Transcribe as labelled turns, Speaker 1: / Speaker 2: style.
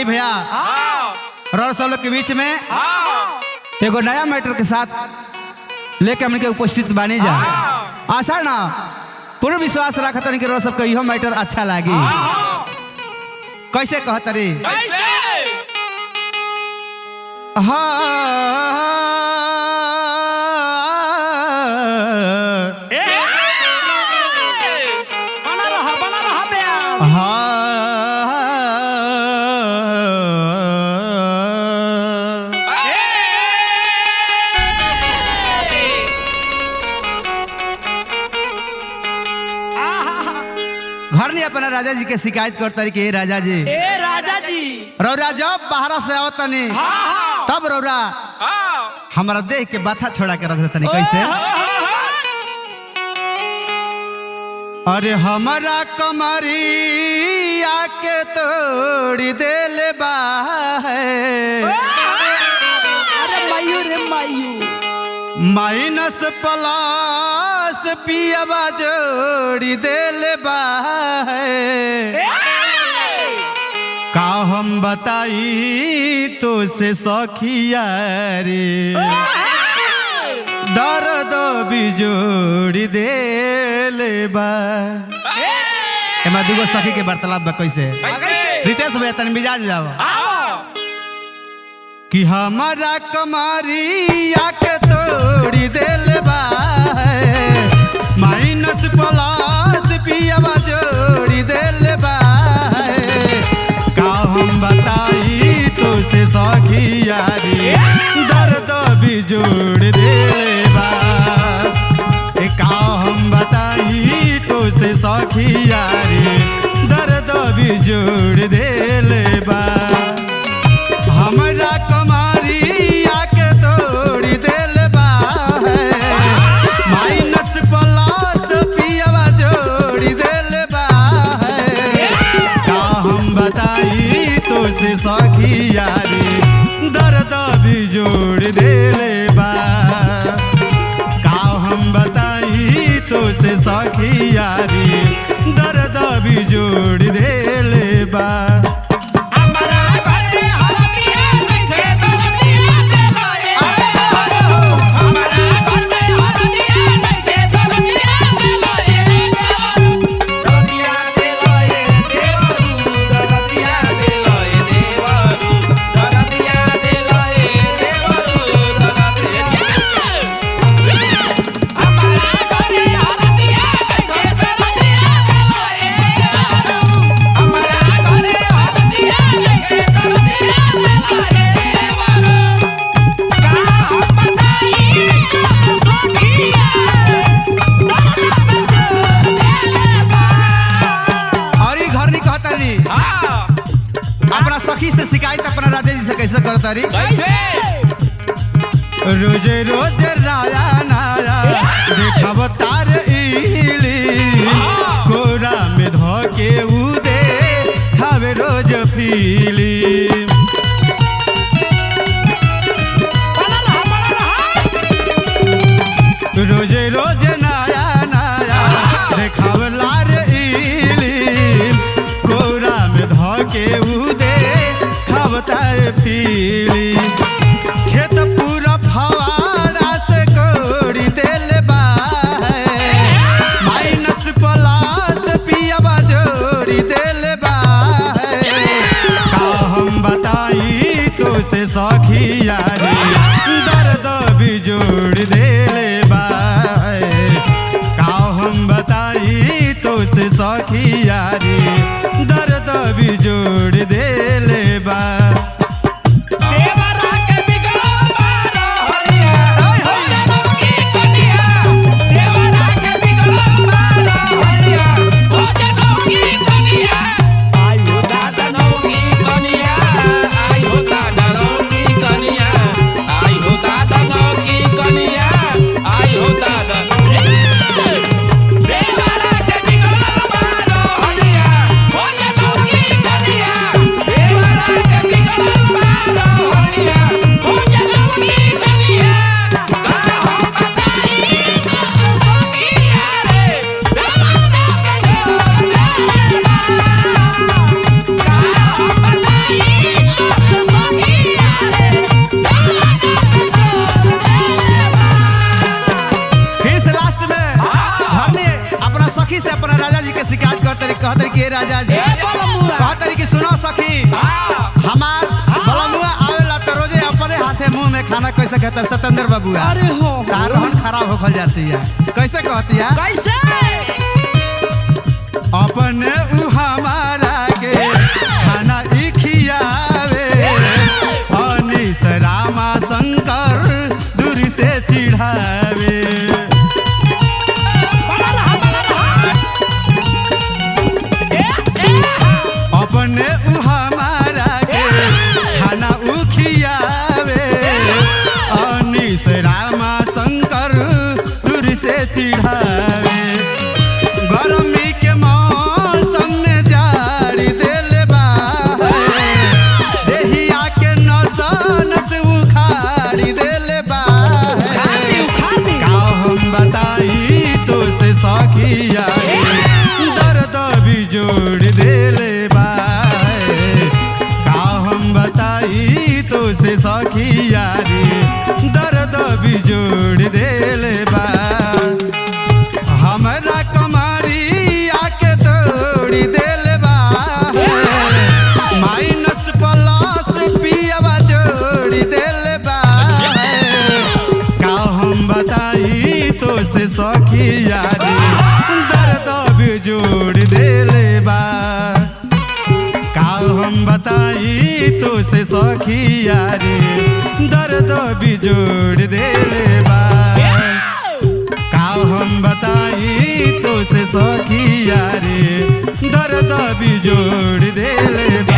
Speaker 1: भैया और सब लोग के बीच में एगो नया मैटर के साथ लेके हमने के उपस्थित बानी जा। आशा ना पूर्ण विश्वास रखता नहीं कि रोज सबके इहो मैटर अच्छा लागी। कैसे कहत रे घर नहीं अपना राजा जी के शिकायत करता रही कि राजा जी रौरा जब बाहर से आओ तनी तब रौरा हमारा देख के बाथा छोड़ा के रख तनी। कैसे अरे हमारा कमरिया के तोड़ी देल बा माइनस प्लस पियबा जोड़ी देल बा का हम बताई तो से सखिया रे दर्द बिजोड़ी देल बा। एमा दूगो सखी के वार्तालाप बा। कैसे रितेश भैया तनी मिजाज जाओ कि हमारा कमरिया के तोड़ी देल बा माइनस प्लस पियबा जोड़ी देल बा का हम बताई तो से सखिया रे दर्द बिजोड़ देले बा का हम बताई तो से सखिया रे दर्द बिजोड़ देले बा। हमरा कमरिया के तोड़ी देल बा माइनस प्लस पियबा जोड़ी देल बा का हम बताई तो से सखिया रे दर्द बिजोड़ देले बा का हम बताई तो से सखिया रे दर्द बिजोड़ देले बा। अपना सखी से शिकायत अपना राजा जी से कैसे करता रही रोजे रोज राया नाया देखब तार इली कोरा में धोके उदे खावे रोज पीली रोजे रोज नाया नाया देखब लार इली कोरा में धोके उदे खबतार पीली खेत पूरा फवारा से कोड़ी देल बा माइनस प्लस पियबा जोड़ी देल बा का हम बताई तो से सखिया रे दर्द बिजोड़ देले बा का हम बताई तो से सखिया रे दर्द बिजोड़ देले बा। राजा जी कहत रही कि सुनो सखी हमार बलमुआ आवेला तो रोजे अपने हाथे मुंह में खाना कैसे कहता सतेंद्र बाबूआ
Speaker 2: अरे हो
Speaker 1: तारहन खराब होखल जाती है कैसे कहती है
Speaker 2: कैसे
Speaker 1: अपने उ हमारा के खाना ई खियावे अनिस रामा शंकर दूरी से चिढ़ावे अपने उ हमारा के खाना उ खियावे अनिस रामा शंकर दूरी से चिढ़ावे गर्मी के मौसम में जाड़ी देले बा देहिया के नसा नस उखाड़ी देले बा का हम बताई तो से सखिया दर्द भी जोड़ देले बा का हम बताई तो से सखिया रे दर्द भी जोड़ देले बा हमरा कमारी आके तोड़ी देले बा माइनस प्लस पियावा जोड़ी देले बा का हम बताई तो से सखिया रे दर्द भी जोड़ देले बा का हम बताई तो से सखिया रे दर्द भी जोड़ देले बा का हम बताई तो से सखिया रे दर्द भी जोड़ देले बा।